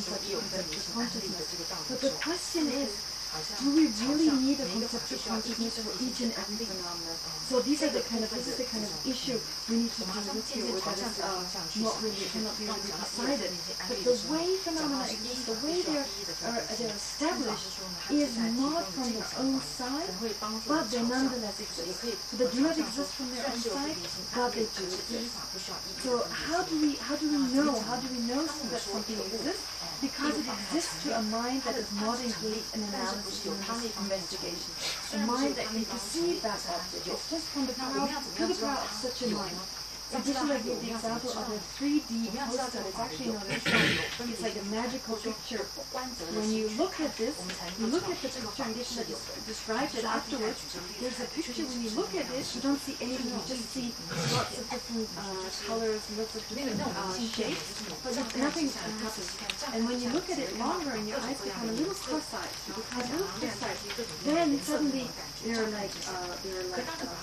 such a conceptual consciousness. But the question is, do we really need a conceptual consciousness for each and every phenomenon? So this is the kind of issue we need to deal with here, that is cannot be really decided. But the way phenomena exist, the way they're established, is not from their own side, but they nonetheless exist. So they do not exist from their own side, but they do exist. So how do we know that something exists? Because it exists to a mind that is not engaged in analysis and investigation. A mind that can perceive that object. It's just from the power of such a mind. Additionally, I gave the example of a 3D poster. It's actually not a sign. It's like a magical picture. When you look at this, you look at the picture and Geshe described it afterwards. There's a picture, when you look at it, you don't see anything, you just see lots of different colors, lots of different shapes, but nothing happens. And when you look at it longer and your eyes become a little cross-eyed, then suddenly there are like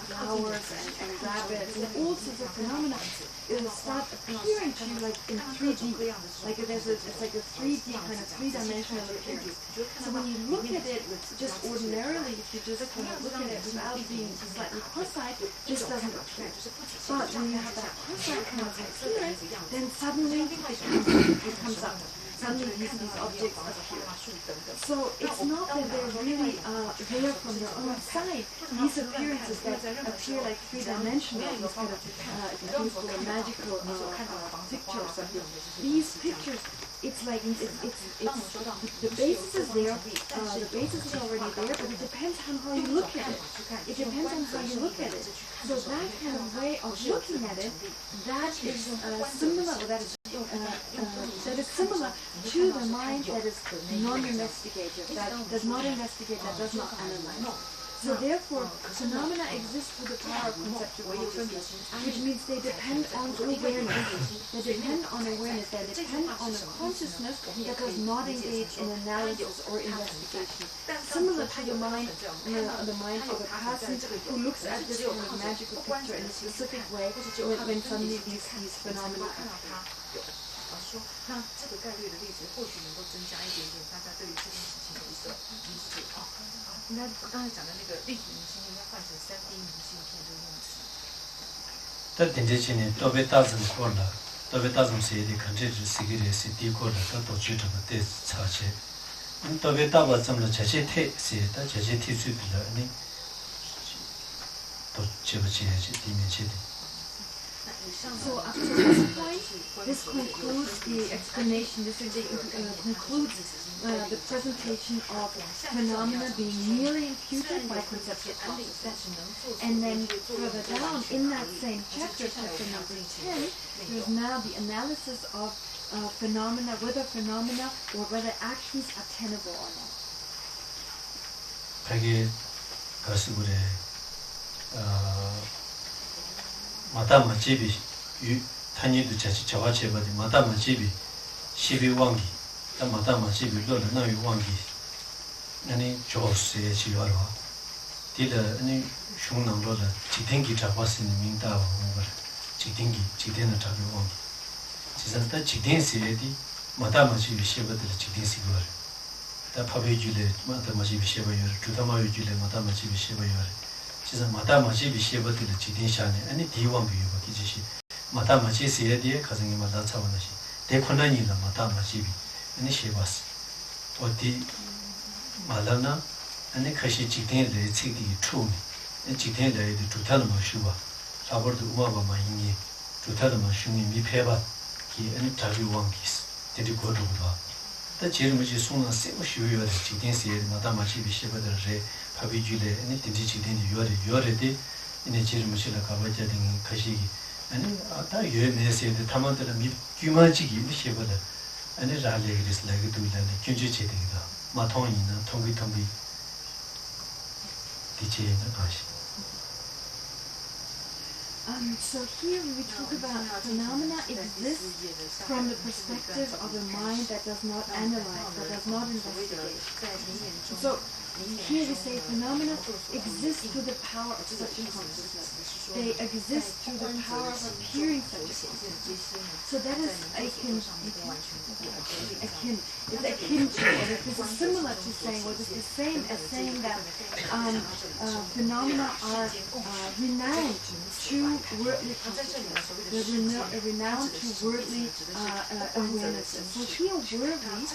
flowers and rabbits and all sorts of phenomena. It will start appearing to you like in 3D, like it's like a 3D kind of three-dimensional appearance. So when you look at it just ordinarily, if you just kind of look at it without being slightly cross-eyed, this doesn't appear. But when you have that cross-eyed kind of experience, then suddenly it comes up. Suddenly these objects appear. So it's not that they're really there from their own side. These appearances that appear like three-dimensional, these kind of magical picture or something. These pictures, it's like the basis is there. The basis is already there, but it depends on how you look at it. It depends on how you look at it. So that kind of way of looking at it, that is similar. That is similar to the mind that is non-investigative, that does not investigate, that does not analyze. So therefore, phenomena exist through the power of conceptual consciousness, which means they depend on awareness. They depend on awareness. They depend on a consciousness that does not engage in analysis or investigation. Similar to the mind of a person who looks at this kind of magical picture in a specific way when suddenly these phenomena happen. 老师说，那这个概率的例子或许能够增加一点点大家对于这件事情的一个理解啊。应该刚才讲的那个立体明信片，应该换成3D明信片这个用词。但点这些呢，都被大众过了，都被大众写的，看这是谁给的谁递过了，都去这么对查些，都被大把这么这些贴写的，这些贴出来了，你都接不接去地面去的。 So up to this point, this concludes the explanation. This concludes the presentation of phenomena being merely imputed by conceptual consciousness. And then further down in that same chapter, chapter number 10, there's now the analysis of phenomena, whether phenomena or whether actions are tenable or not. 마다마 집이 유 타니도 자치 저와체버디 마다마 집이 시비 왕기 다 마다마 집이 로는 나위 왕기 아니 조스에 지와로 디다 아니 슝낭로다 지탱기 잡았으니 민다와 뭔가 지탱는 잡이 왕기 지선다 지탱세디 마다마 집이 시버들 지탱시고 다 파베줄에 마다마 집이 시버요 주다마유줄에 마다마 집이 시버요 지금 마다마지 비시버들 지딘샤네 아니 디왕비고 기지시 마다마지 세야디에 가정이 마다 차원하시 대콘난이나 마다마지 아니 시바스 어디 말라나 아니 가시 지딘의 책이 추니 지딘의 주탈의 마슈바 라버도 우마바마 인기 주탈의 마슈니 미페바 기 아니 자비왕기스 데리 고도다 다 제르무지 송나 세고 쉬어요 지딘세의 마다마지 비시버들에 파비줄에 아니 디지치딘이 요래데 이제 지르무실라 가버자딩 가시기 아니 아다 요메세데 타만들 미 규마지기 미시버다 아니 라레그리스 라게 두이라네 균주체되다 마통이나 통비 디체는 가시 So here we talk about phenomena exist from the perspective of a mind that does not analyze, that does not investigate. So here we say phenomena exist through the power of such consciousness. They exist through the power of appearing such a consciousness. So that is akin to, or this is similar to saying, or this is the same as saying that phenomena are renowned to worldly consciousness. They're renowned to worldly awarenesses. So here, worldly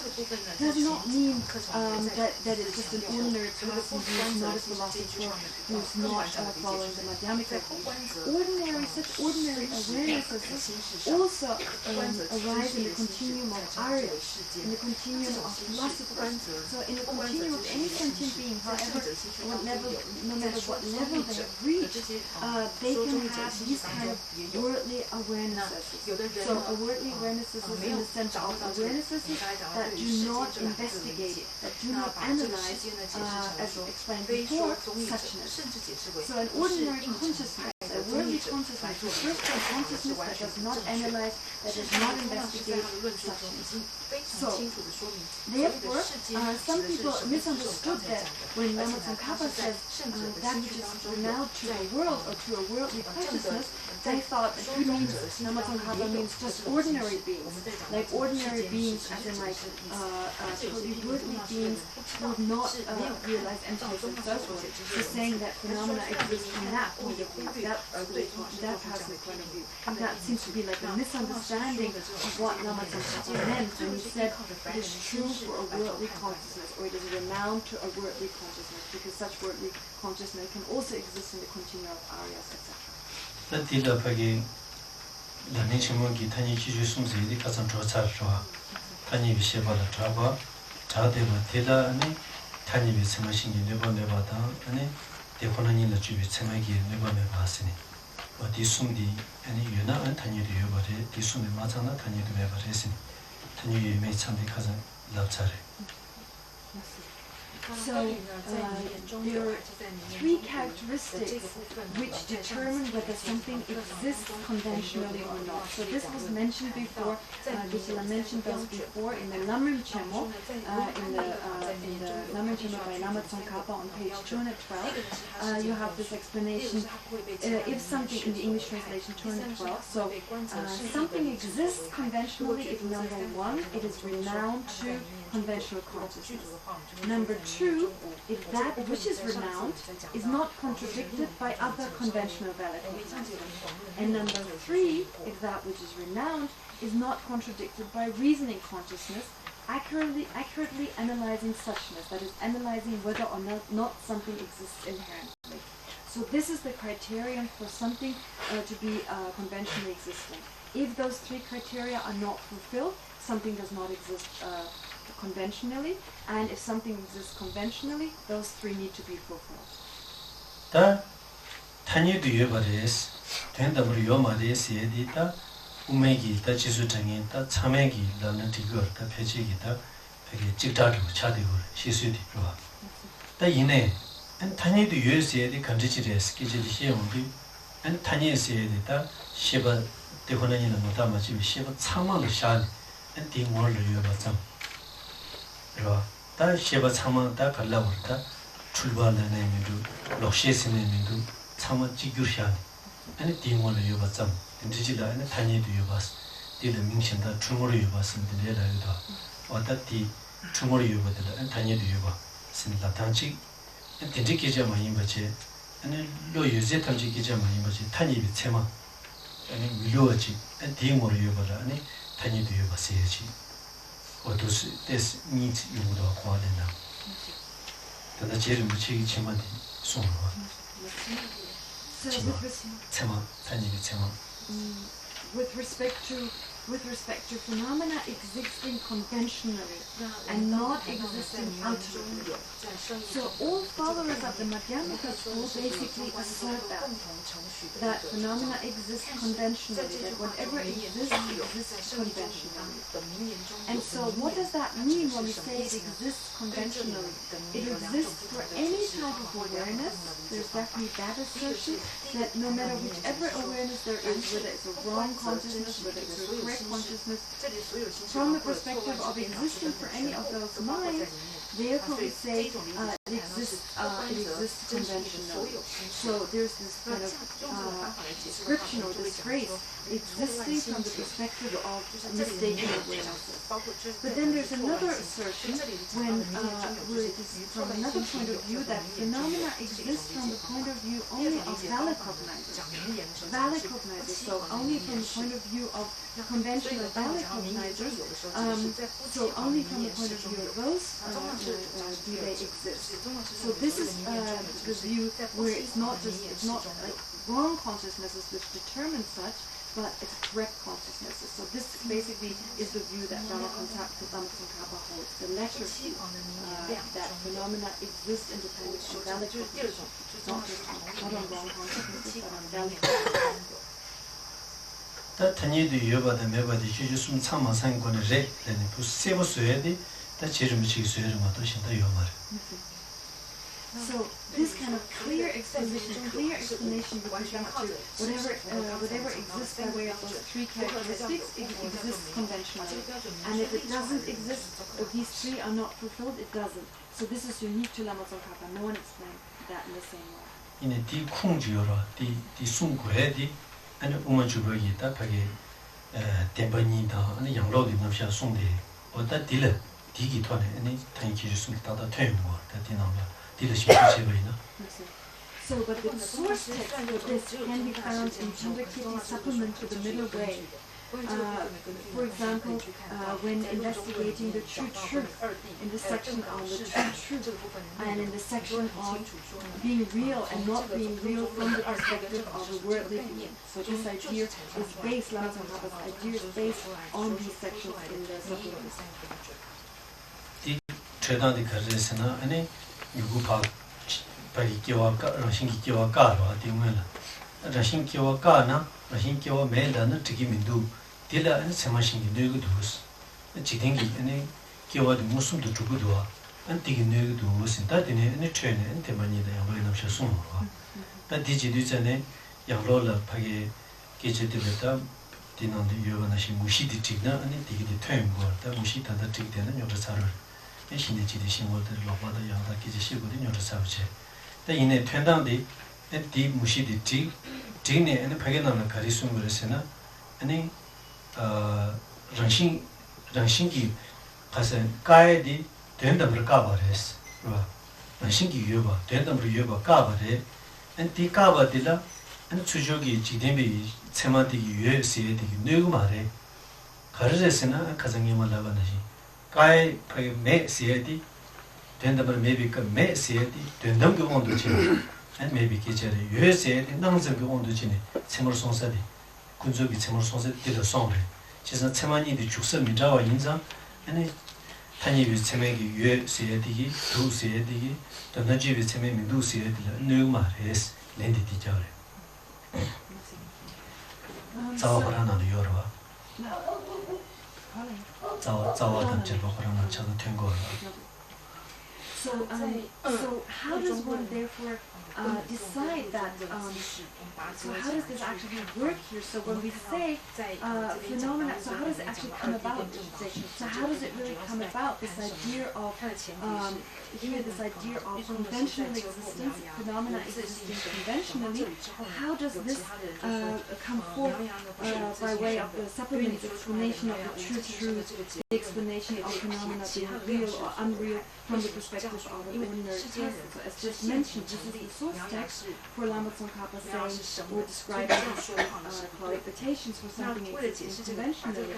does not mean that it's just an ordinary person who is not a philosopher, who is not following the Madhyamika. Such ordinary awarenesses also arise in the continuum of Aryas, in the continuum of philosophers. So in the continuum of any sentient being, however, no matter what level they have reached, they can have these kind of worldly awarenesses. So worldly awarenesses is in the sense of awarenesses that do not investigate, that do not analyze, as explained before, suchness. So an ordinary consciousness, a worldly consciousness, a first-time consciousness that does not analyze, that does not investigate suchness. So, therefore, some people misunderstood that when Lama Tsongkhapa says that which is renowned to the world or to a worldly consciousness, they thought that he means, Lama Tsongkhapa means just ordinary beings, like ordinary beings as in like totally worldly beings who have not realized emptiness and so forth. He's saying that phenomena exist from that point of view, that person's point of view. That seems to be like a misunderstanding of what Lama Tsongkhapa meant when he said it is true for a worldly consciousness, or it is renowned to a worldly consciousness, because such worldly consciousness can also exist in the continuum of Aryas, etc. So there are three characteristics which determine whether something exists conventionally or not. So this was mentioned before, Geshe-la mentioned those before in the Lamrim Chemo, in the Lamrim Chemo by Lama Tsongkhapa on page 212. You have this explanation, if something, in the English translation 212, so something exists conventionally if number one, it is renowned to conventional consciousness. Number two, if that which is renowned is not contradicted by other conventional valid consciousness. And number three, if that which is renowned is not contradicted by reasoning consciousness, accurately analyzing suchness, that is, analyzing whether or not something exists inherently. So this is the criterion for something to be conventionally existing. If those three criteria are not fulfilled, something does not exist conventionally, and if something exists conventionally, those three need to be fulfilled. Da tanya du yobares, tendamur yomares yedi da umegi da jisu tangi da chamegi la natigur da pechegi da peki jigdagi chadigur shisudi ruwa. Da yine and tanya du yos yedi kandichires kijili sheyongi and tanya yedi da sheba dehonani na motama jibi sheba chamang shali and dingor yobazam. 다 셰바 참아 다 갈라버다 출발하는 의미도 럭셰스는 의미도 참아 지규샤 아니 디모를 여봤점 인지지다 아니 단위도 여봤어 디를 명신다 충고를 여봤으면 되려도 어떻게 충고를 여봤다 아니 단위도 여봐 신라 단지 인지 기자만 임바체 아니 로 유제 단지 기자만 임바체 단위비 참아 아니 밀로지 아니 디모를 여봐라 아니 단위도 여봤어야지 어도스 this needs you would acquire now. The Jeremy Chigi Chimadi Song. With respect to phenomena existing conventionally and not existing ultimately. So all followers of the Madhyamika school basically assert that phenomena exist conventionally, that whatever exists conventionally. And so what does that mean when we say it exists conventionally? It exists for any type of awareness. There's definitely that assertion that no matter whichever awareness there is, whether it's a wrong consciousness, whether it's a correct consciousness, from the perspective of existing for any of those minds, therefore we say it exists conventionally. So there's this kind of description or this phrase, existing from the perspective of mistaken awareness. But then there's another assertion where it is from another point of view that phenomena exist from the point of view only of valid cognizers. Valid cognizers, so only from the point of view of conventional valid cognizers, so only from the point of view of those do they exist. So this is the view where it's not like wrong consciousnesses which determine such, but it's correct consciousnesses. So this basically is the view that Lama Tsongkhapa holds, the latter view, that phenomena exist independent of valid cognition, not on wrong consciousnesses, but on valid cognition. 다 타니도 여바다 메바디 주주숨 참마 상권의 레는 그 세부 소야디 다 지름이 지수를 맞도 신다 요말. So this kind of clear exposition, clear explanation with regard to whatever exists by way of those three characteristics, it exists conventionally. And if it doesn't exist, or these three are not fulfilled, it doesn't. So this is unique to Lama Tsongkhapa. No one explained that in the same way. 이네 디 콩지요라 디 숨고해디 아니 우마주버기다 파게 템바니다 아니 양로디 남샤 송데 어다 딜레 디기 토네 아니 타이키지 숨다다 퇴모 다 디나마 딜레 심치체버이나. So, but the source text for this can be found in Chandrakirti's supplement to the Middle Way. For example, when investigating the true truth, in the section on the true truth, and in the section on being real and not being real from the perspective of a worldly being. So this idea is based, Lama Tsongkhapa's idea is based on these sections in the supplement. 디 최단의 가르에서나 아니 누구 바기기와 라신기와 까로 디면라 라신기와 까나 라신기와 매다는 지기민도 딜라 아니 세마신기 뇌고도스 지딩기 아니 기와도 무슨도 주고도와 안티기 뇌고도스 다디네 아니 트레네 안테마니다 양벌이 남셔 숨어와 다 디지도 전에 양로라 파게 계제되다 디난데 요가나시 무시디 찍나 아니 디기디 퇴임고 다 무시다다 찍되는 요저 사를 신의 지리 신월들 로바다 양다 기지 시고디 요저 사브체 다 이내 퇴당디 디 무시디 찍 찍네 아니 파게 나나 가리숨으로서나 아니 랑신기 가서 까에디 된다면 까바레스 봐 랑신기 유바 된다면 유바 까바레 안티 까바딜라 안 추적이 지dem이 세마디기 유에스에디기 누구 말에 가르제스나 가정이만 나가나시 까에 매 세에디 된다면 매비가 매 세에디 된다면 그 온도 지네 안 매비 계절에 유에스에디 남자 그 온도 지네 세물 송사디 군족이 세물 송사디 되다 송래 지선 세만이디 죽서 민자와 인자 아니 타니비 세매기 유에스에디기 두세에디기 더나지비 세매 민두세에디 누구 말에스 렌디디 자래 자와라나도 요르와 자와던 제보라나 저도 된 거라. So how does one therefore decide that? So how does this actually work here? So when we say phenomena, so how does it actually come about? So how does it really come about? This idea of this idea of conventional existence, phenomena existing conventionally. How does this come forth by way of the supplement explanation of the true truth, the explanation of phenomena being real or unreal from the perspective of an ordinary person? So as just mentioned, this is the source text for Lama Tsongkhapa saying or describing qualifications for something existing conventionally.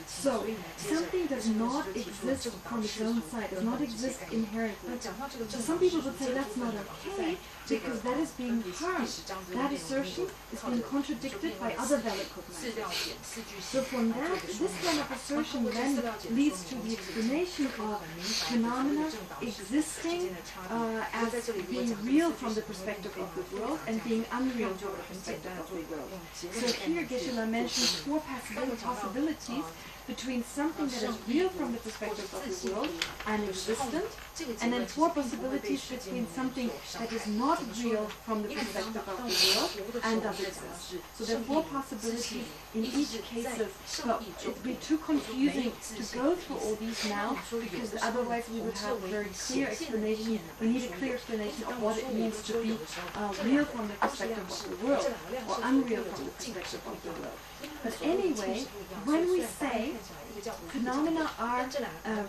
So something does not exist from its own side, does not exist inherently. So some people would say that's not okay because that is being harmed. That assertion is being contradicted by other valid cognizers. So from that, this kind of assertion then leads to the explanation of phenomena existing as being real from the perspective of the world and being unreal from the perspective of the world. So here Geshe-la mentions four possibilities between something that is real from the perspective of the world and existent, and then 4 possibilities between something that is not real from the perspective of the world and does exist. So there are 4 possibilities in each case. But it would be too confusing to go through all these now, because otherwise we would have a very clear explanation. We need a clear explanation of what it means to be real from the perspective of the world, or unreal from the perspective of the world. But anyway, when we say phenomena are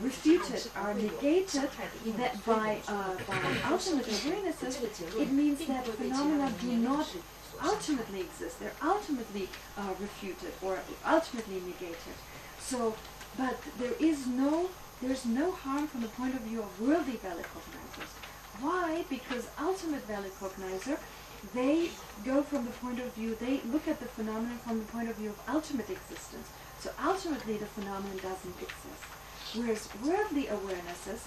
refuted, are negated that by ultimate awarenesses, it means that phenomena do not ultimately exist. They're ultimately refuted or ultimately negated. So, but there's no harm from the point of view of worldly valid cognizers. Why? Because ultimate valid cognizer, they go from the point of view, they look at the phenomenon from the point of view of ultimate existence. So ultimately the phenomenon doesn't exist. Whereas worldly awarenesses,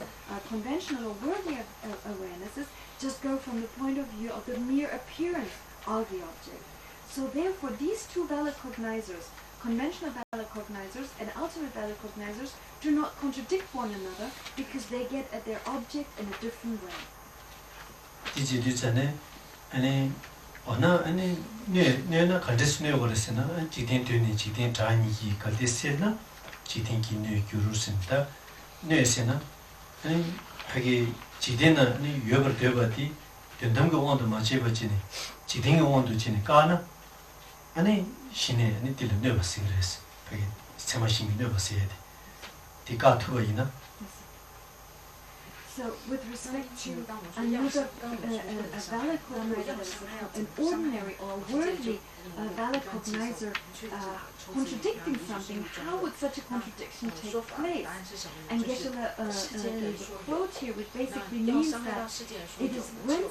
conventional or worldly awarenesses, just go from the point of view of the mere appearance of the object. So therefore these 2 valid cognizers, conventional valid cognizers and ultimate valid cognizers, do not contradict one another because they get at their object in a different way. So with respect to another valid cognizer, an ordinary or ordinary valid cognizer contradicting something, how would such a contradiction take place? And Geshe-la the quote here, which basically means that it is when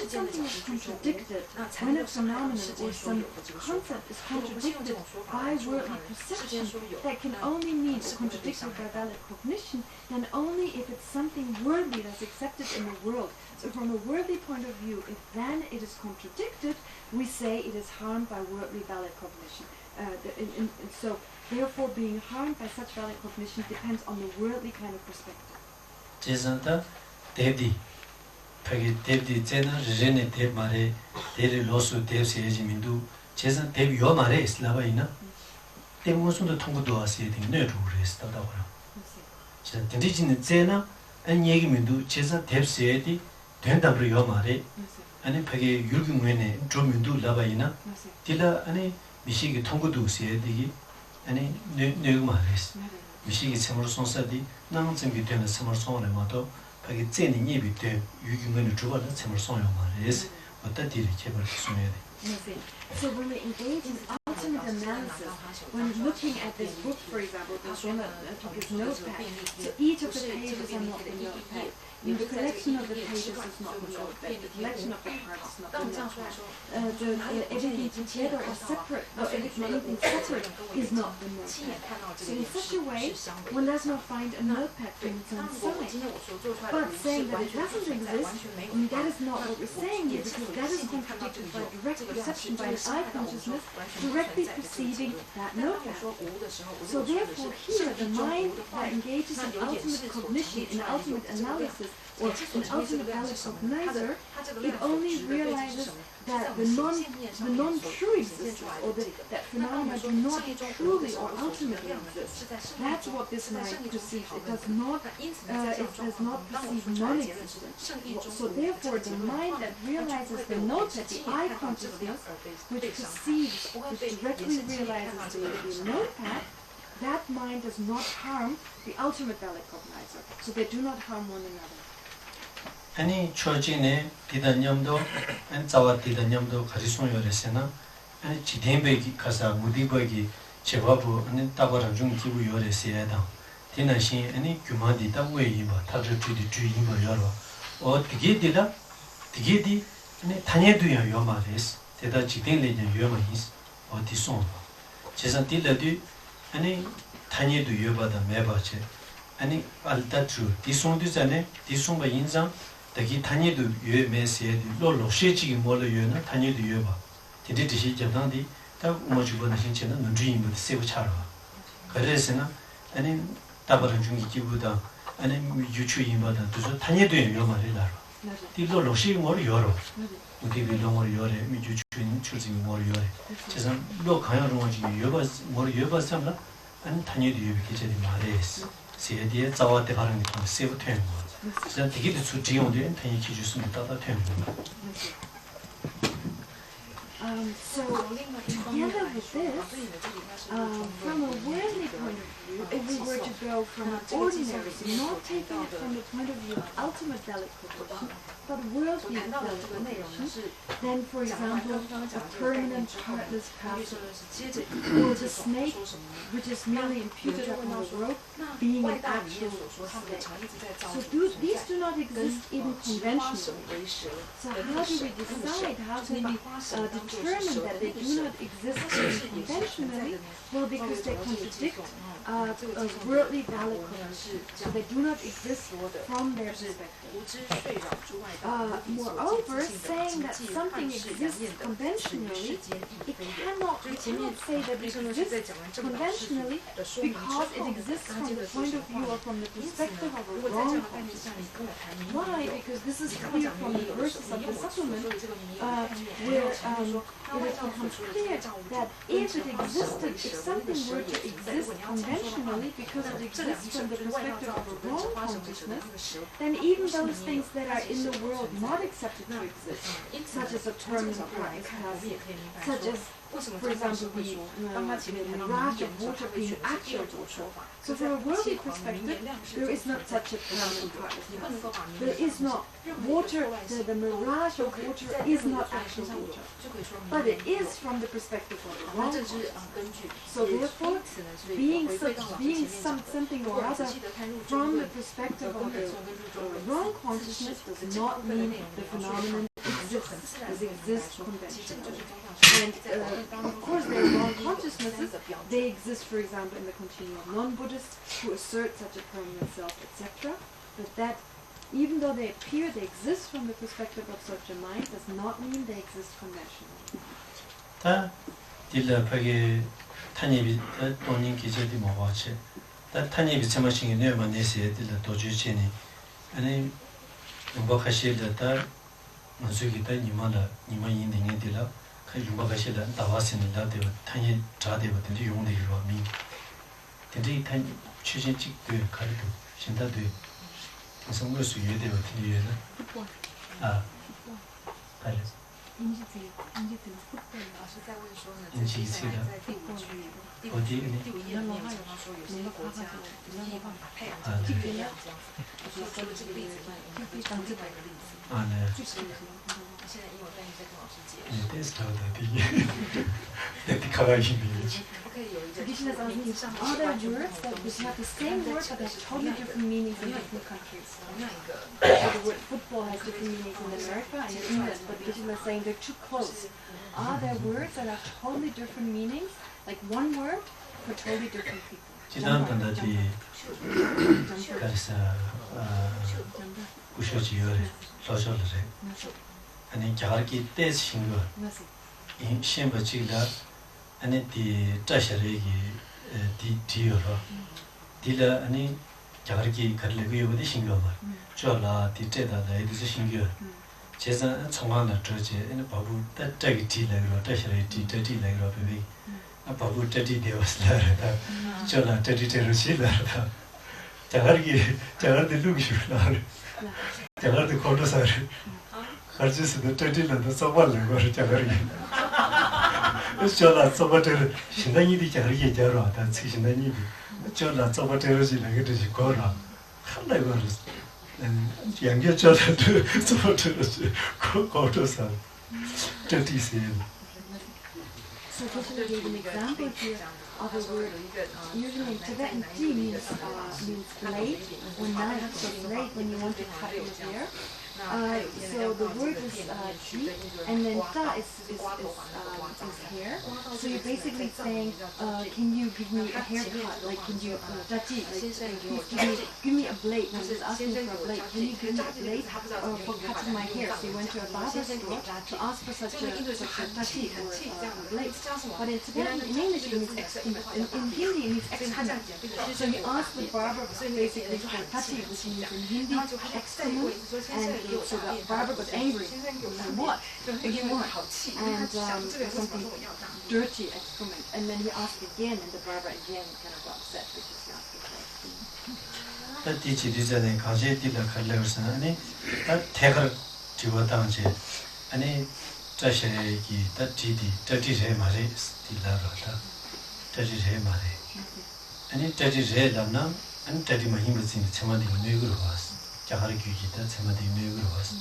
something is contradicted, when a phenomenon or some concept is contradicted by worldly perception, that can only mean contradicted by valid cognition, then only if it's something worldly that's accepted in the world. So from a worldly point of view, if then it is contradicted, we say it is harmed by worldly valid cognition. And so therefore being harmed by such valid cognition depends on the worldly kind of perspective. Jezanta Devdi Pagi Devdi Zena Rene Dev Mare Deri Losu Dev Seji Mindu Jezan Dev Yo Mare Slava ina Dev Mosunda Tongu Doa Sedi Ne Rures Tadawara Jezan Dindijin Zena and Yegi Mindu Jezan Dev Sedi Dendabri Yo Mare and Pagi Yurgin Wene Drumindu Lava ina Dila and Mishigi Tongu Do Sedi and Neumares Mishigi Samarson Sadi Nansen between the Samarson and Mato Pagi Zeni Nibi de Yugan Juba and Samarson Mares, but that did it ever to So when we engage in ultimate analysis, when looking at this book, for example, there's one took his notepad, so each of the pages are not the notepad. The collection of the pages is not the notepad. The collection of the parts is not the notepad. Everything together or separate, or anything separate is not the notepad. So in such a way, one does not find a notepad from its own side. But saying that it doesn't exist, that is not what we're saying here, because that is contradicted by direct perception by an eye consciousness directly perceiving that notepad. So therefore here, the mind that engages in ultimate cognition, in ultimate analysis, or an ultimate valid cognizer, it only realizes that the non-true existence, or that phenomena do not truly or ultimately exist. That's what this mind perceives. It does not perceive non-existence. So therefore, the mind that realizes the notepad, the eye consciousness, which directly realizes the notepad, that mind does not harm the ultimate valid cognizer. So they do not harm one another. Any Chojine Didanyamdo and Zawa Didanyamdo Karison Yoresena, and Chidembeki Kasa Mudibagi Chevabu and Tabaranjung Kibu Yoresiada, Tinashin, any Kumadi Tawayiba, Tadratu the Juyimba Yoro, or Tigidida, Tigidi, and Tanyaduya Yomaris, Teda Chidin Legend Yomanis, or Tison. Chesantilla du, any Tanyadu Yoba the Mebache, any Altatru, Tison Duzane, Tison by Inzam. Dagi Tanyedu Yue Messi, Lolo, Shechigi Mola Yuna, Tanyedu Yuba. Tiditi Jabandi, that Mojubana Hinchina, no dream with Sev Charva. Caresina, 아니 다바른 중기 기부다 아니 유추 임바다 또 타니도 요 말이라 딜로 로시 뭘 열어 우리 빌롱을 열에 미주추인 추징 뭘 열에 제가 로 가야로 가지 여바 뭘 여바 삼라 아니 타니도 이렇게 제리 말했어 세디에 자와때 바른 게 세부 된 거. 진짜 되게 수지용된 타니 기주스는 따다 된 거. So together with this, from a worldly point of view, if we were to go from an ordinary, not taking it from the point of view of ultimate delicacy, but worldly delicacy, then, for example, a permanent heartless castle, or the snake, which is merely imputed upon the rope, being an actual snake. So these do not exist even conventionally. So how do we decide, how do we determine that they do not exist conventionally? Well, because they contradict worldly valid conditions. So they do not exist from their perspective. Moreover, saying that something exists conventionally, we cannot say that it exists conventionally because it exists from the point of view or from the perspective of a wrong consciousness. Why? Because this is clear from the verses of the supplement, where it becomes clear that if it existed, if something were to exist conventionally because it exists from the perspective of a wrong consciousness, then even those things that are in the world not accepted to exist, such as a permanent capacity, such as, for example, the mirage of water being actual water. So from a worldly perspective, there is not such a permanent consciousness. There is not water, the mirage of water is not actual water. But it is from the perspective of the wrong consciousness. So therefore, being something or other from the perspective of the wrong consciousness does not mean the phenomenon exists, exists conventionally. And of course there are wrong consciousnesses. They exist, for example, in the continuum of non-Buddhists who assert such a permanent self, etc. But that, even though they appear, they exist from the perspective of such a mind, does not mean they exist conventionally. 다 딜라 파게 타니비 돈인 기제디 뭐와체 다 타니비 참아싱이 뇌만 내세 딜라 도주체니 아니 용박하실다 무수기다 니마라 니마 인딩에 딜라 그 용박하실다 다와스니다 되어 타니 자되어 된지 용되기로 미 근데 탄 추진직 그 가리도 신다도 성물 수에 되어 된지에는 아 알았어 老师在问说呢，接下来在第五页里面讲到说，有些国家希望把太阳讲成月亮这样子。除了这个例子以外，我们会讲另外一个例子。就是现在英文翻译在跟老师解释。Other words that would have the same word but have totally different meanings in different countries. So the word football has different meanings in America and in England, but Geshe-la is saying they're too close. Are there words that have totally different meanings, like one word, for totally different people? 지난번에 가서 구셔지요래 소셜래 아니 자르기 때 친구 이 심버지라 아니 디 짜셔레기 디디요로 디라 아니 자르기 갈래고 요거디 신경 말 저라 디제다다 이제 신경 제가 청와나 저제 아니 바부 따짜기 디라고 짜셔레 디디라고 베비 아 바부 따디 되었으라다 저라 따디대로 시라다 자르기 루기슈라 자르디 코도사르 가르치스도 따디라도 써발래 거를 자르기 저라 써버들 신당이디 자르기 자로 다 신당이디 저라 써버들지 나게듯이 거라 한다고 양게 저라도 써버들지 거도사 따디세 So Geshe-la gave an example here of a word. Usually in Tibetan, ji means blade or knife. So blade when you want to cut your hair. So the word is ji, and then ta is hair. So you're basically saying, can you give me a haircut? Like, can you, dachi, like, give me a blade. I was asking for a blade. Can you give me a blade for cutting my hair? So you went to a barber store to ask for such a dachi or a blade. But in Tibetan, in English, it means excrement. In Hindi, it means excrement. So you ask the barber basically for dachi, which means in Hindi, excrement. And so the barber got angry. What? You want? And something dirty excrement. And then he asked again, and the barber again kind of got upset because he asked again. 다 디지털에 가제 디다 칼레어서 아니 다 태거 지워다지 아니 자세기 다 디디 저지제 말이 디라라다 저지제 말이 아니 저지제 남남 아니 저지마 힘을 참아디 내그로 왔어 자하르 규기다 참아디 내그로 왔어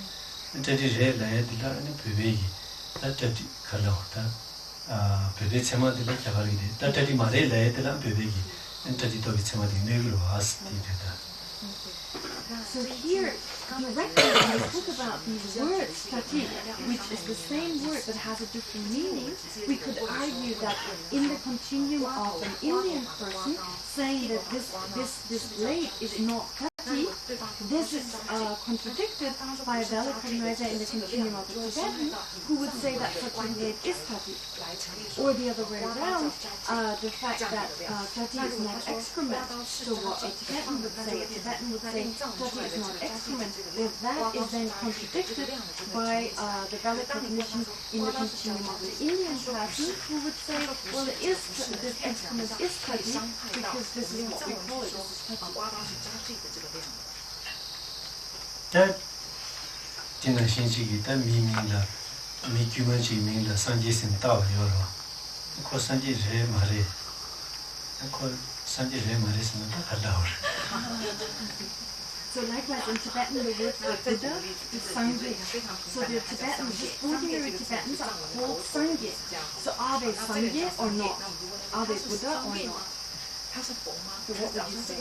저지제 라야디라 아니 베베기 다 저지 칼라오다 아 베베 참아디라 자하르디 다 저지 말에 라야디라 베베기 저지도 참아디 내그로 왔어 디다. So here, directly when we talk about these words, tati, which is the same word but has a different meaning, we could argue that in the continuum of an Indian person saying that this blade is not tati, this is contradicted by a valid cognizer in the continuum of the Tibetan who would say that such a blade is tati. Or the other way around, the fact that tati is not excrement. So what a Tibetan would say tati is not excrement, that is then contradicted by the valid cognition in the continuum of the Indian person who would say, well, this excrement is tati because this is what we call it, this is tati. 다 진짜 신식이 다 미민다 미규만지 미민다 산지신 따와요로 그 산지제 말이 그 산지제 말이스는 다 달라오. So likewise in Tibetan the word for Buddha is Sangye. So the Tibetans, the ordinary Tibetans are called Sangye. So are they Sangye or not? Are they Buddha or not? So what would you say?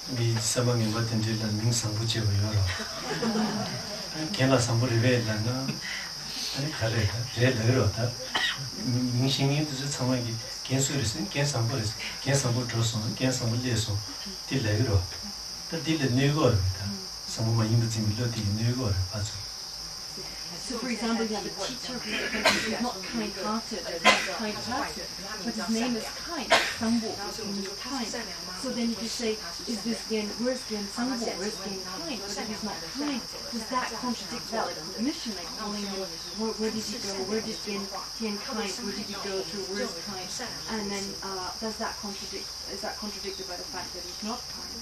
미 사망이 같은 데는 민상부제고 여러 걔나 상부를 왜라나 아니 가래다 제대로다 민심이 뜻을 참아기 개수를 개상부를 개상부 조선 개상부 예수 딜레로 딜레 네거입니다 상부만 힘도 지밀로 딜 네거를 봐줘. So for example, you have a teacher who's not kind-hearted, but his name is kind, Sangbo, means kind. So then you can say, where's Gen Sangbo, where's Gen kind? But if he's not kind, does that contradict valid cognition? Like calling him, where did you go, where did Gen kind, where did you go to, where's kind? And then is that contradicted by the fact that he's not kind?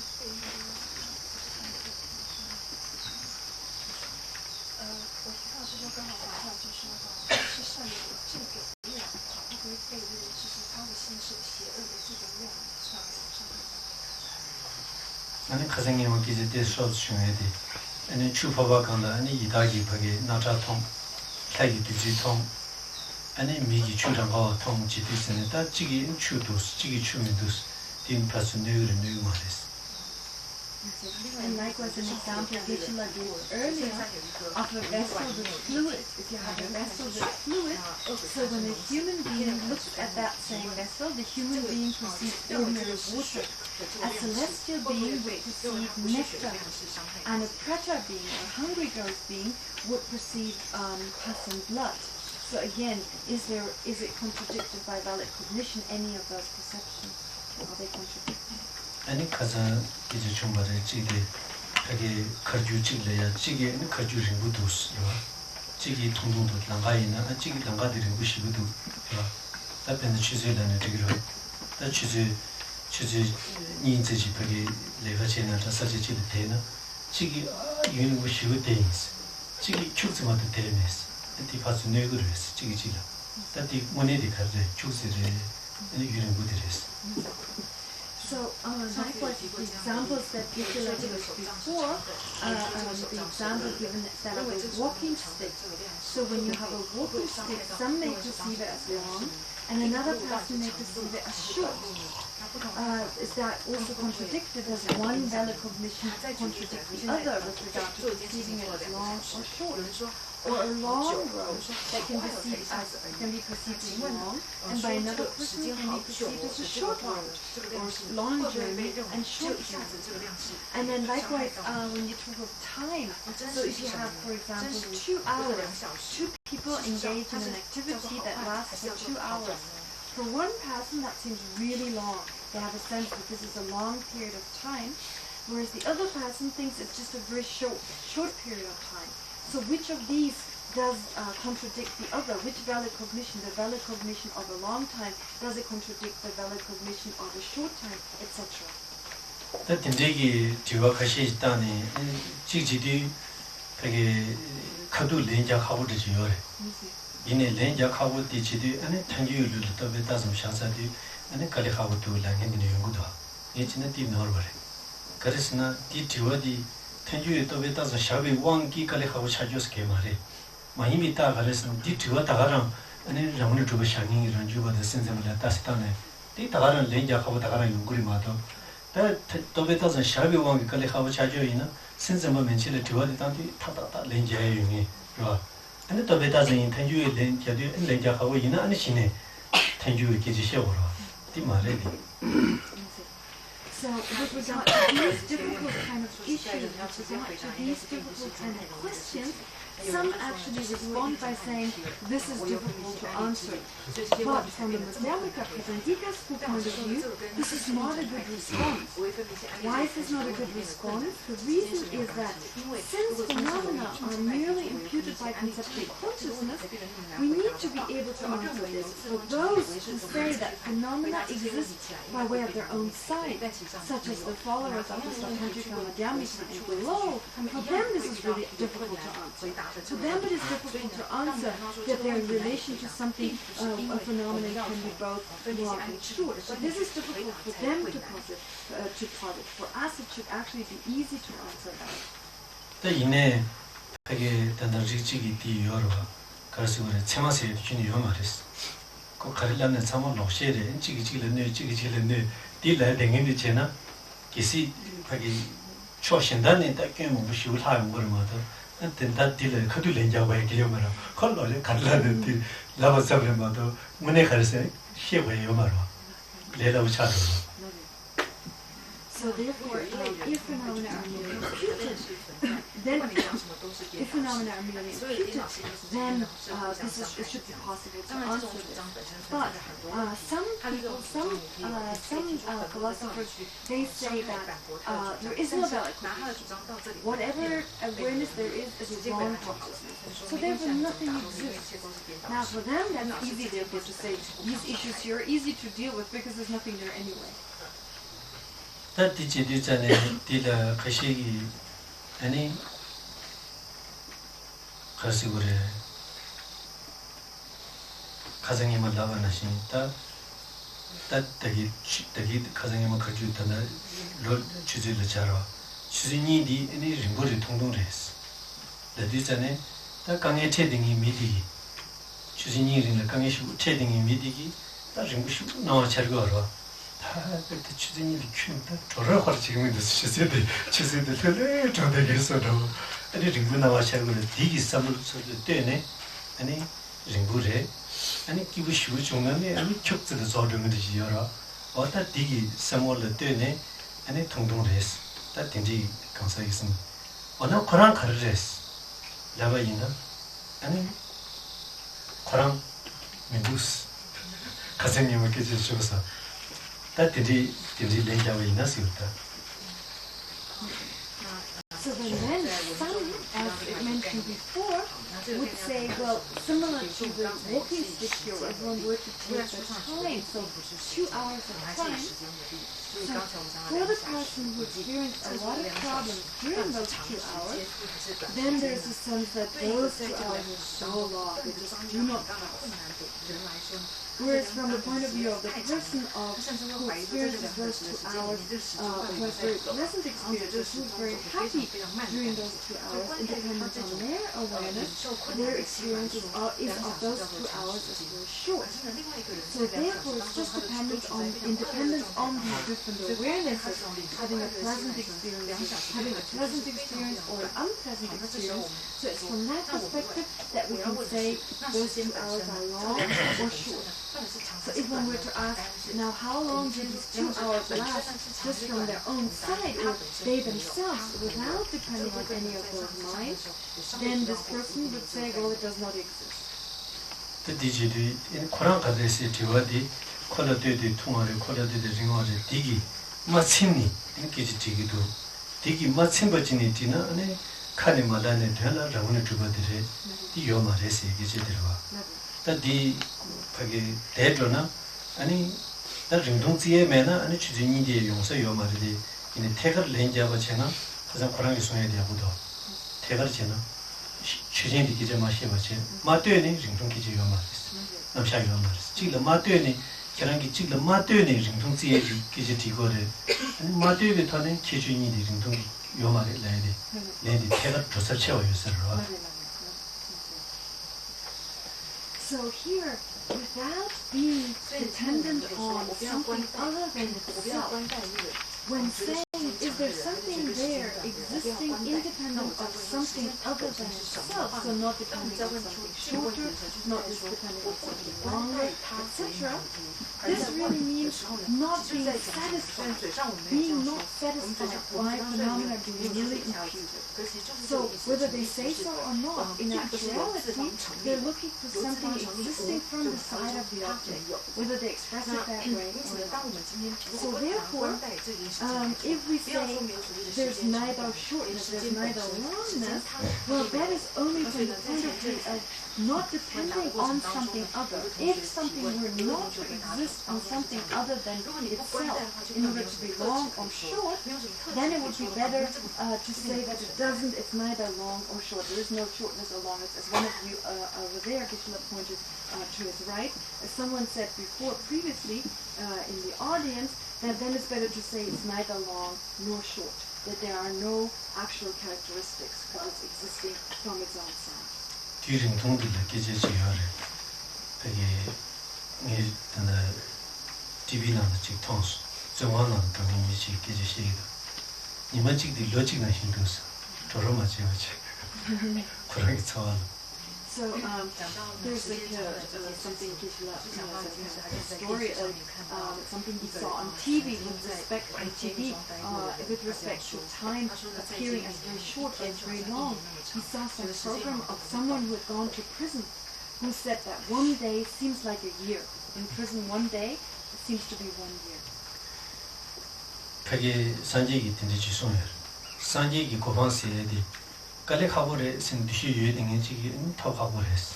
아니 가정님은 기재 때 수업 중에도 아니 추파바 간다 아니 이다기 파게 나타통 타기 뒤지통 아니 미기 추장과 통 지디스는 다 지기 추도스 지기 추면도스 딘 파스 뉴르 뉴마레스. And likewise, an example Geshe-la gave earlier of a vessel with fluid. If you have a vessel with fluid, so when a human being looks at that same vessel, the human being perceives ordinary water. A celestial being would perceive nectar, and a preta being, or hungry ghost being, would perceive pus and blood. So again, is it contradicted by valid cognition, any of those perceptions? Are they contradicted? 아니 가자 이제 좀 말해 지게 하게 가주직래야 지게 가주신 것도스 지게 통통도 나가이나 지게 나가들이 무시부도 답변의 취재라는 되기로 다 취재 인재지 하게 내가 제나다 사실이 되나 지게 유는 무시부 되인스 지게 축즈마도 되면서 디파스 내거를 했어 지게 지라 다디 모네디 카르 축즈를 유는 부들했어. So, likewise, the examples that Geshe-la gave before, the example given that of a walking stick. So when you have a walking stick, some may perceive it as long, and another person may perceive it as short. is that also contradicted as one valid cognition contradicts the other with regard to perceiving it as long or short, or a long road that can be perceived as long, and by another person can be perceived as a short road, or long journey and short journey. And then likewise, when you talk of time, so if you have, for example, 2 hours, 2 people engage in an activity that lasts for 2 hours. For one person, that seems really long. They have a sense that this is a long period of time, whereas the other person thinks it's just a very short period of time. So which of these does contradict the other? Which valid cognition, the valid cognition of a long time, does it contradict the valid cognition of a short time, etc.? That indegi jiwa kashi tani jiji pege kadu lenja khabu de jiyore. Ine lenja khabu de jidi ane tangi yulu to beta zum shasa di ane kali khabu tu la ngeni yungu do. Ye china ti norbare. Karisna di jiwa di tangi to beta zum shabi wangi kali khabu chajos ke mare. Mahimi ta karisna di jiwa tagaram ane ramuni tuba shangi ranjuba de senzemla tasitane. Di tagaram lenja khabu tagaram yunguri mato. 다 도베타선 샤비 왕이 걸리 하고 자주이나 신선만 mentioned to the tanti tata lenja yungi ro and the dobetas in tenju lenja lenja hawo ina ani shine tenju ke ji sheworo ti mare di. So with regard to these difficult kind of issues, with regard to these difficult kind of questions, some actually respond by saying, this is difficult to answer. But from the Madhyamika Prasantika school point of view, this is not a good response. Why is this not a good response? The reason is that since phenomena are merely imputed by conceptual consciousness, we need to be able to answer this. For those who say that phenomena exist by way of their own sight, such as the followers of the Sautrantika Madhyamika and below, for them this is really difficult to answer. To them it is difficult to answer that they're in relation to something, a phenomenon can be both long and short. But this is difficult for them to posit. For us it should actually be easy to answer that. The ine pege tandarjigi di yorwa karasure chemase juni yomaris. Ko karilane samo lokshere chigi ne di la dengin chena kisi pege choshendane ta kemu bushu la ngormato. And that dealer could do lenja way kilomara. Color Catalan lava sabremato, Munekase, she way yomaro. Leda Chado. So therefore, if phenomena are merely imputed, then if phenomena are merely imputed, then it should be possible to answer this. But some people, some philosophers, they say that there is no valid cognition. Whatever awareness there is a wrong consciousness. So therefore nothing exists. Now for them, that's easy therefore to say these issues here are easy to deal with because there's nothing there anyway. That did the Kashigi any Kasigure Kazangima Lavanashi, that the git Kazangima Kajutana, Lord Chizil Charo, Chizini di any Rimburi Tungdung race. The Dizane, the Kange trading in Midi, Chizini in the Kangishu trading in Midigi, that Rimbushu no Chargoro. The choosing the cute, or 지금 she said, choosing the tele, to the guest of any Ringuna shall dig some of the dene, any Ringure, any Kiwish which only any choked to the Zordum the Giora, or that diggy some of the dene, any Tongdong race, that indeed consideration. Or no Koran Kares, Lavaina, any Koran Medus, Casemio Kitchen. That did lenja way nasiuta. So then some, as it mentioned before, would say, well, similar to the walking stick here, everyone were to take the time, so 2 hours of time. So for the person who experienced a lot of problems during those 2 hours, then there's a sense that those 2 hours are so long, they just do not pass. Whereas from the point of view of the person who experiences those 2 hours, who has very pleasant experiences, who is very happy during those 2 hours, independent on their awareness, their experience is of those 2 hours is very short. So therefore, it's just independence on these different awarenesses, having a pleasant experience or an unpleasant experience. So it's from that perspective that we can say those 2 hours are long or short. So if one were to ask, now how long do these 2 hours last just from their own side, or they themselves, without depending on any of those minds, then this person would say, well, it does not exist. The digit in Quran address Tivadi, Colade Tumari, Colade Ringori, Digi, Matsini, in Kijitigidu, Digi Matsimbajinitina, and Kalimadane, Tella, Ravuna Tubadire, the Yoma Resi, Gijidirva. That the Pagi Dedrona, and that Ringdungzi Mena, and Chizini Yonsa Yomari, in a Tegar Lenja Vachena, as a Quran is on the Abudo. Tegar Chena. Chujin di kije mashi bache matyo ni ringtung kije yo maris namsha yo maris chigla matyo ni kirangi chigla matyo ni ringtung tsiye ji kije tigore matyo ge thane chujin di ringtung yo mari ledi tega tosar chewa yo sarwa. So here, without being dependent on something other than itself, when saying, is there something there existing independent of something other than itself, so not depending on something shorter, not just depending on something longer, etc., this really means not being satisfied, being not satisfied by phenomena being really imputed. So whether they say so or not, in actuality, they're looking for something existing from the side of the object, whether they express it that way or not. So therefore, if we say there's neither shortness, there's neither longness, well, that is only from the point of view of not depending on something other. If something were not to exist on something other than itself in order to be long or short, then it would be better to say that it's neither long or short. There is no shortness or longness, as one of you over there, Geshe-la, pointed to his right. As someone said previously in the audience, that then it's better to say it's neither long nor short, that there are no actual characteristics because it's existing from its own side. During Tungdu, the Gijayare, the TV on the Chitons, the one on the Kamichi Gijay. You magic the logic of Hindus, Toroma Chivach, So there's something a story of something he saw on TV with respect to time appearing as very short or very long. He saw some program of someone who had gone to prison who said that one day seems like a year. In prison, one day seems to be 1 year. Pagi Sanjay Tindichisonyer, Sanjay Kovansi. Kalekhabore sin dushi yue dingi chigi tawkhabores.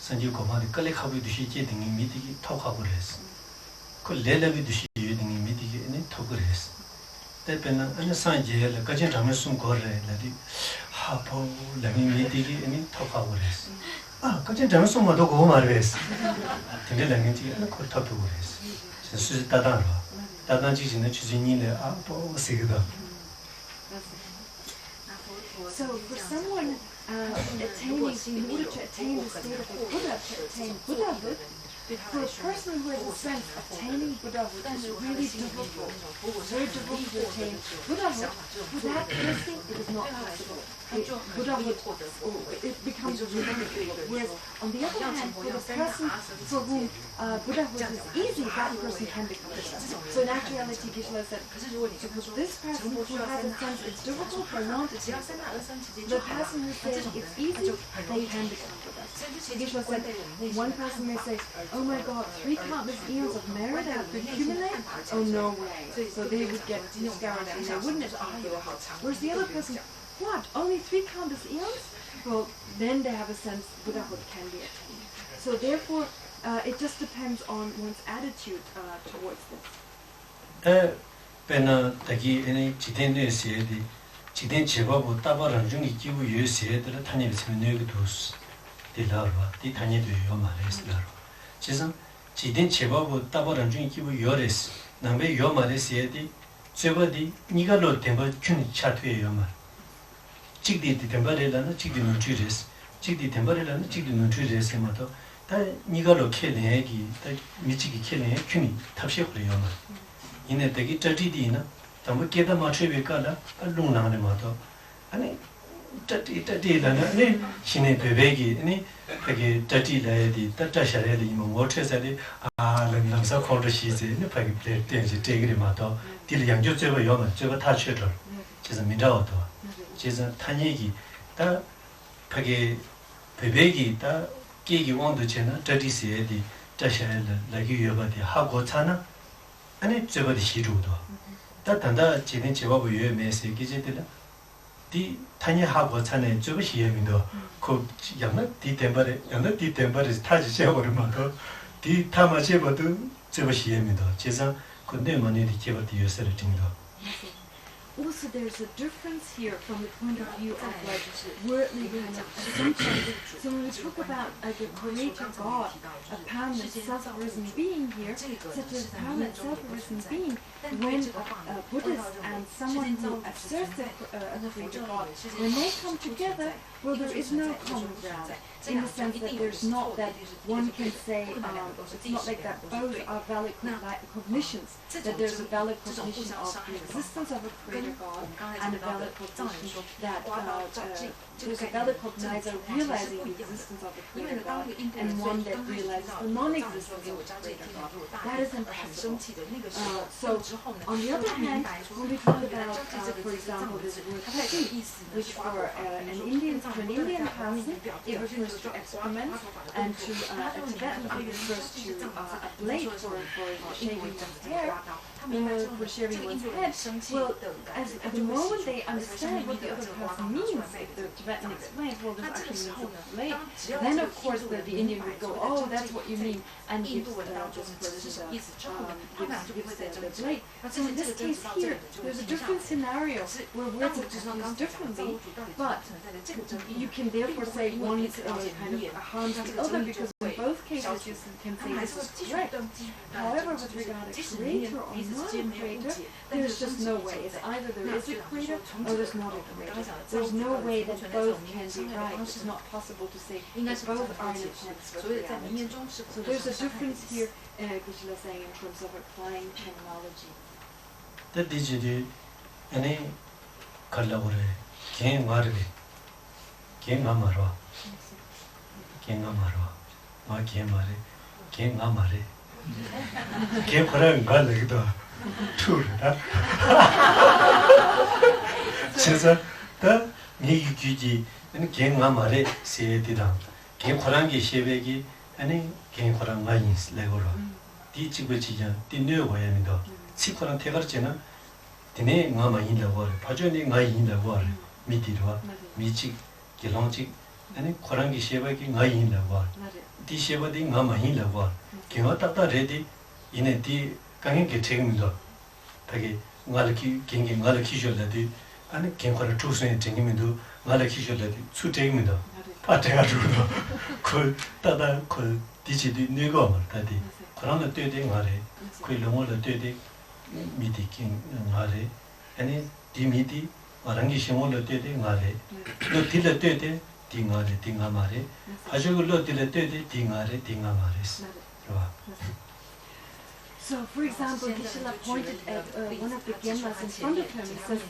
Sanjay Komari Kalekhabu dushi je dingi mitigi tawkhabores. Ko lelabi dushi yue dingi mitigi tawkures. Tepena ana Sanjay la kajin ramasum gore ladi hapo lagi mitigi tawkhabores. Kajin ramasum mado go marves. Tinde lagi chigi ko tawkures. Sensu tadan ba. Tadan chigi ne chizini le apo sigda. So for someone in order to attain the state of the Buddha, to attain Buddhahood, for a person who has a sense attaining Buddhahood is really difficult, very difficult to attain Buddhahood. For that person, it is not possible. Buddhahood, it becomes really difficult. Whereas, on the other hand, for the person for whom Buddhahood is easy, that person can become Buddha. So in actuality, Geshe-la said, this person who has a sense it's difficult, they want it to be Buddha. The person who says it's easy, they can become Buddha. Geshe-la said, one person may say, oh my God, 3 countless eons of merit have to accumulate? Oh, no way. So they would get discouraged and they wouldn't attain Buddhahood. Whereas the other person, what, only 3 countless eons? Well, then they have a sense Buddhahood can be attained. So therefore, it just depends on one's attitude towards this. Pena taki ene jiten ne siyedi, jiten chebabu tabaran jungi kibu yu siyedara tanya bisime nögu dus di larwa, di tanya du yu ma res larwa. Chizan 지딘 제바고 따바란 중에 기부 요레스 남베 요마레스에디 제바디 니가로 템바 춘 차트에 요마 직디 템바레라나 직디 눈추레스 직디 템바레라나 직디 눈추레스 마도 다 니가로 켈레기 다 미치기 켈레 춘이 탑시에 요마 이네 되기 짜디디나 담고 깨다 맞춰베 까라 룽나네 마도 아니 따디라나 아니 신의 베베기 아니 그게 따디라야디 따따샤레리 뭐 어떻게서리 아 랑랑사 콘드시지 네 파기 플레이지 되게 마도 딜 양조 제가 요마 제가 다 쳐줘 그래서 민다오도 그래서 탄얘기 다 그게 베베기 다 깨기 원도 제나 따디시에디 따샤레 라기 요바디 하고 차나 아니 제가 시루도 다 단다 지는 제가 보여 메시지들라 디 타니 하고 차네 저것이 예민도 그 양나 디 템버레 양나 디 템버레 타지 제버르마도 디 타마제버도 저것이 예민도 제가 근데 만에 디케버도 요새를 띵도 Also, there's a difference here from the point of view of like worldly kind of assumption. So when we talk about the creator God, a permanent self-arisen being here, such a permanent self-arisen being, when Buddhists and someone who asserts a creator God, when they come together, well, there is no common ground. In the sense that there's not that one can say, it's not like that both are valid cognitions, that there's a valid cognition of the existence of a creator God and a valid cognition that there's a valid cognizer realizing the existence of the creator God and one that realizes the non-existence of the creator God. That is impossible. So, on the other hand, when we talk about, for example, this word "chi," which for an Indian person, it refers to excrement, and to a Tibetan it refers to a blade for shaving one's hair, for shaving one's head. Well, at the moment they understand what the other person means, the Tibetan explains, well, this actually means a blade. Then, of course, the Indian would go, oh, that's what you mean, and gives this person gives the blade. So in this case here, there's a different scenario where words are just used differently, but you can therefore say one kind of harms the other, because in both cases you can say this is correct. However, with regard to creator or non-creator, there's just no way. It's either there is a creator or there's not a creator. There's no way that both can be right. It's not possible to say that both are in accordance with reality. So there's a difference here, Geshe-la saying, in terms of applying terminology. 때 디지디 아니 칼라오레 겐 마르베 겐 마마로 겐 마마로 마겐 마레 겐 마마레 겐 코랑 갈레기도 투르다 진짜 다 니기지 아니 겐 마마레 세디다 겐 코랑기 셰베기 아니 겐 코랑 마인스 레고로 디치고지자 디뇌고야미도 치코랑 태가르체나 디네 nga 마인다고 파조니 nga 인다고 미디로 미치 길롱치 아니 코랑기 셰바기 nga 인다고 디 셰바디 nga 마인다고 기가 따따 레디 이네 디 강행게 책임도 되게 nga르키 갱게 nga르키 쇼라디 아니 갱코라 투스에 책임도 nga르키 쇼라디 수 책임도 파테가 주도 그 따다 그 디지디 네고 말다디 그러나 때데 nga레 그 롱을 때데 미디킹 nga레 아니 디미디 마랑기 시몬을 때데 nga레 너 딜을 때데 딩nga레 딩nga마레 아주글로 딜을 때데 딩nga레 딩nga마레스 좋아. So, for example, Geshe-la pointed at one of the Genlas in front of him. He says,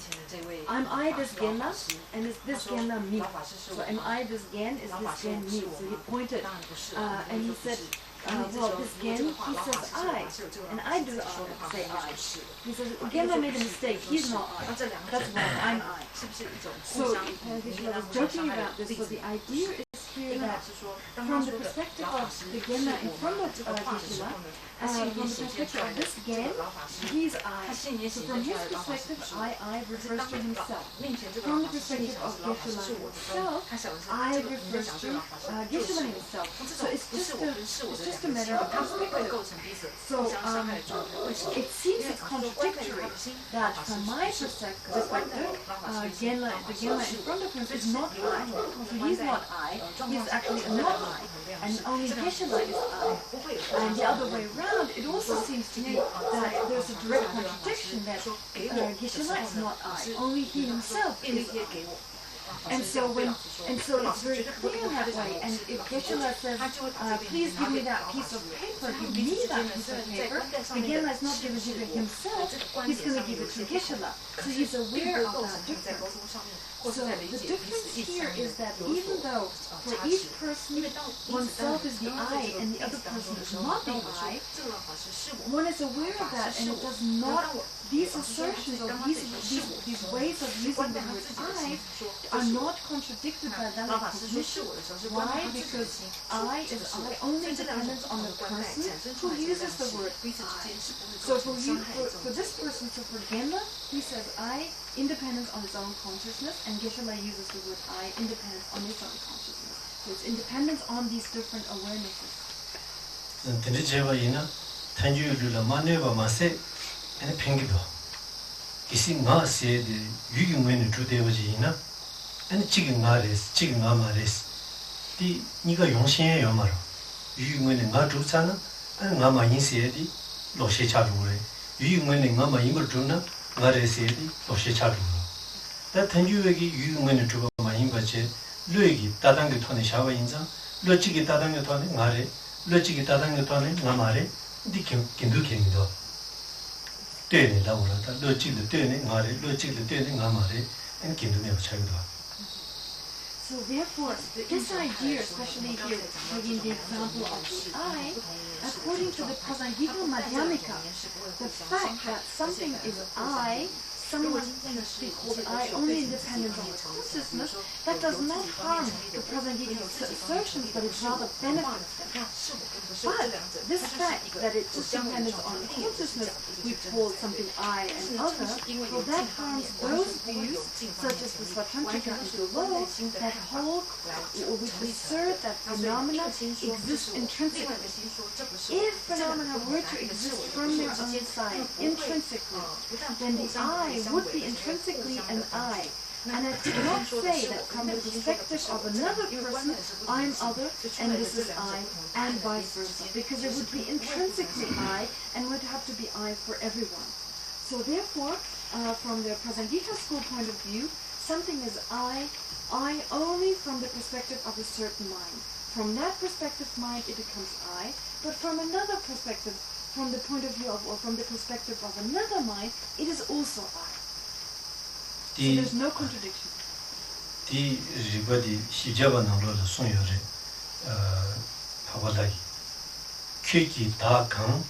am I this Genla? And is this Genla me? So, am I this Gen? Is this Gen me? So, he pointed and he said, well, this Gen, he says I, and I do say I. He says, Genla made a mistake, he's not I. That's why I'm I. So, Geshe-la was joking about this, so the idea is here that from the perspective of the Genla in front of Geshe-la, from the perspective of this Gen, he's I. So from his perspective, I refers to himself. From the perspective of Geshe-la himself, I refers to Geshe-la himself. So it's just a matter of perspective. So it seems contradictory that from my perspective, the Genla in front of him is not I, so he's not I, he is actually another, and only Geshe-la is I. And the other way around, it also seems to me that there's a direct contradiction that Geshe-la is not I, only he himself is I. And so it's very clear that way. And if Geshe-la says, please give me that piece of paper, give me that piece of paper, again, let's not give it to himself, he's going to give it to Geshe-la. So he's aware of that difference. So the difference here is that even though for each person oneself is the I and the other person is not the I, one is aware of that, and it does not, these assertions or these ways of using the word I are not contradicted by valid cognition. Why? Because I is I only dependent on the person who uses the word I. So for this person, so for Genma, he says I independent on his own consciousness, and Geshe-la uses the word I independent on his own consciousness. So it's independent on these different awarenesses. and chicken mares, chicken mares. The Niga Yonshin Yomaro. You win in Madrusana, and Nama Insiedi, Loshe Chadure. You win in Mama Imbertuna, Maresedi, Loshe Chaduro. That Tanjuegi, you win into my imbache, Luigi, Tadangatoni Shawainza, Lochiki Tadangatoni, Mare, Lochiki Tadangatoni, Namare, Dikim Kinduking do. Tene Laura, Lochi the Tene, Mare, Lochi the Tene, Namare, and Kindumi of Chagdo. So therefore, this idea, especially here, taking the example of the I, according to the Prasangika Madhyamika, the fact that something is I, someone be called I only independent on consciousness, that does not harm the Prasangika assertions, but it rather benefits them. But this fact that it just depends on consciousness, we call something I and other, well, that harms those views, such as the Svatantrika and below, that hold, or which assert that phenomena exist intrinsically. If phenomena were to exist from their own side, intrinsically, then the I would be intrinsically an I. And I did not say that from the perspective of another person, I'm other and this is I, and vice versa, because it would be intrinsically I and would have to be I for everyone. So therefore, from the Prasangika school point of view, something is I only from the perspective of a certain mind. From that perspective mind, it becomes I, but from another perspective, from the point of view of, or from the perspective of another mind, it is also I. So there's no contradiction. The Ribadi Hijaba Nalo Sonyore Pawadai Kiki Da Kang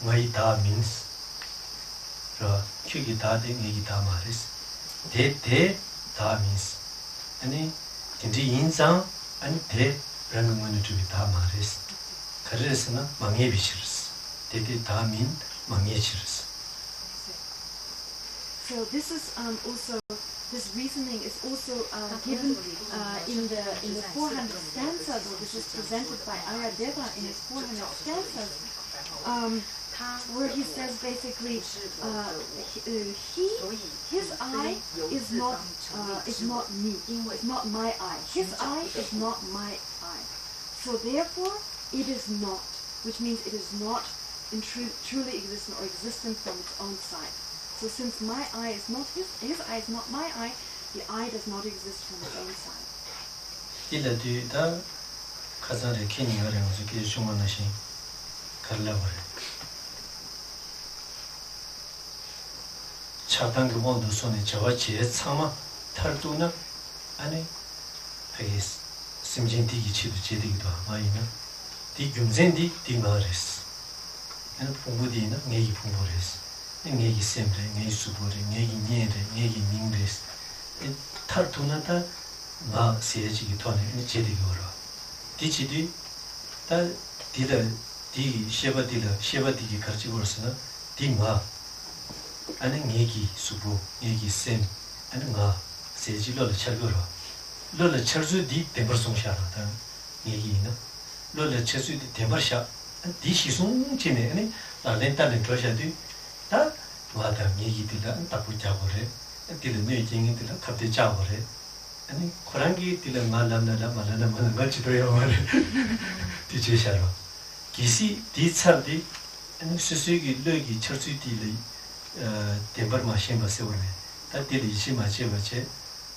Mai Da means Kiki Da de Nigi Da Maris. De Da means any Tindi Inzang and De Rangamunu to be Da Maris. Karesana Mangevichers. De Da mean Mangevichers. So this is also, this reasoning is also given in the 400 stanzas, or this is presented by Ayadeva in his 400 stanzas, where he says basically, his I is not me, is not my I. His I is not my I. So therefore, it is not, which means it is not truly existent or existent from its own side. So since my I is not his I is not my I, the I does not exist from its own side. Ila di da kazare kini ngare ngosu ki shumana shin karla bare. Chadang mondo sone jawa che tsama tartuna ane agis simjin digi chidu chedigido maina di gyumzen di ngares. Ane pungudi na ngegi pungores. Ngegi sempre, ngegi supore, ngegi nyere, ngegi mingres. Tartuna ta nga seji ki tone chedi goro. Di chidi ta dila di sheba digi karchi gorsana di nga ane ngegi supo, ngegi sem, ane nga seji lola char goro. Lola charzu di tembar song sha ta ngegi ina. Lola charzu di tembar sha di shisung chine ane la lenta lento sha di 다 와다 얘기들은 다 붙잡으래. 애들은 내 얘기들은 갑자기 잡으래. 아니 고랑기 딜라 말람나라 말라나 말치도요 말 디제샤로 기시 디차디 아니 스스기 르기 철수디리 데버 마신 바세오네 다딜이 시마체 바체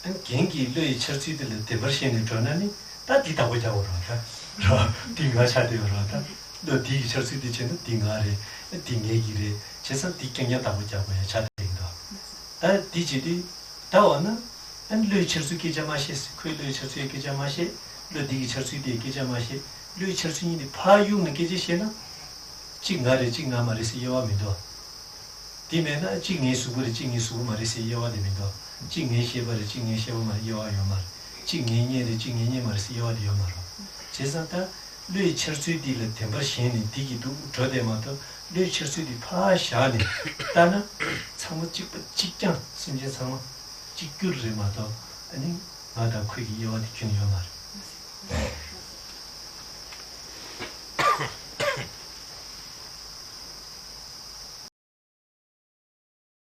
안 겐기 르이 철수디를 데버신이 전하니 다 디다고 자고라다 라 딩가 차되어라다 너 디 철수디 전에 딩가레 딩게기레 제선 디경야다고 자고야 차딩도 다 디지디 다와는 안 르이 철수기 자마시스 그 르이 철수기 자마시 르 디기 철수디 기자마시 르이 철수니 파유는 기지시나 징가레 징가마리스 여와미도 디메나 징이 수부리 징이 수부 마리스 여와데미도 징이 셰바리 징이 셰바마 여와요마 징이 녜리 징이 녜 마리스 여와디 요마로 제산타 르이 철수디를 템버신이 디기도 저데마도 르이 철수디 파샤니 따나 참무 직장 심지 참무 직규르마도 아니 마다 크기 여와디 균이 요마로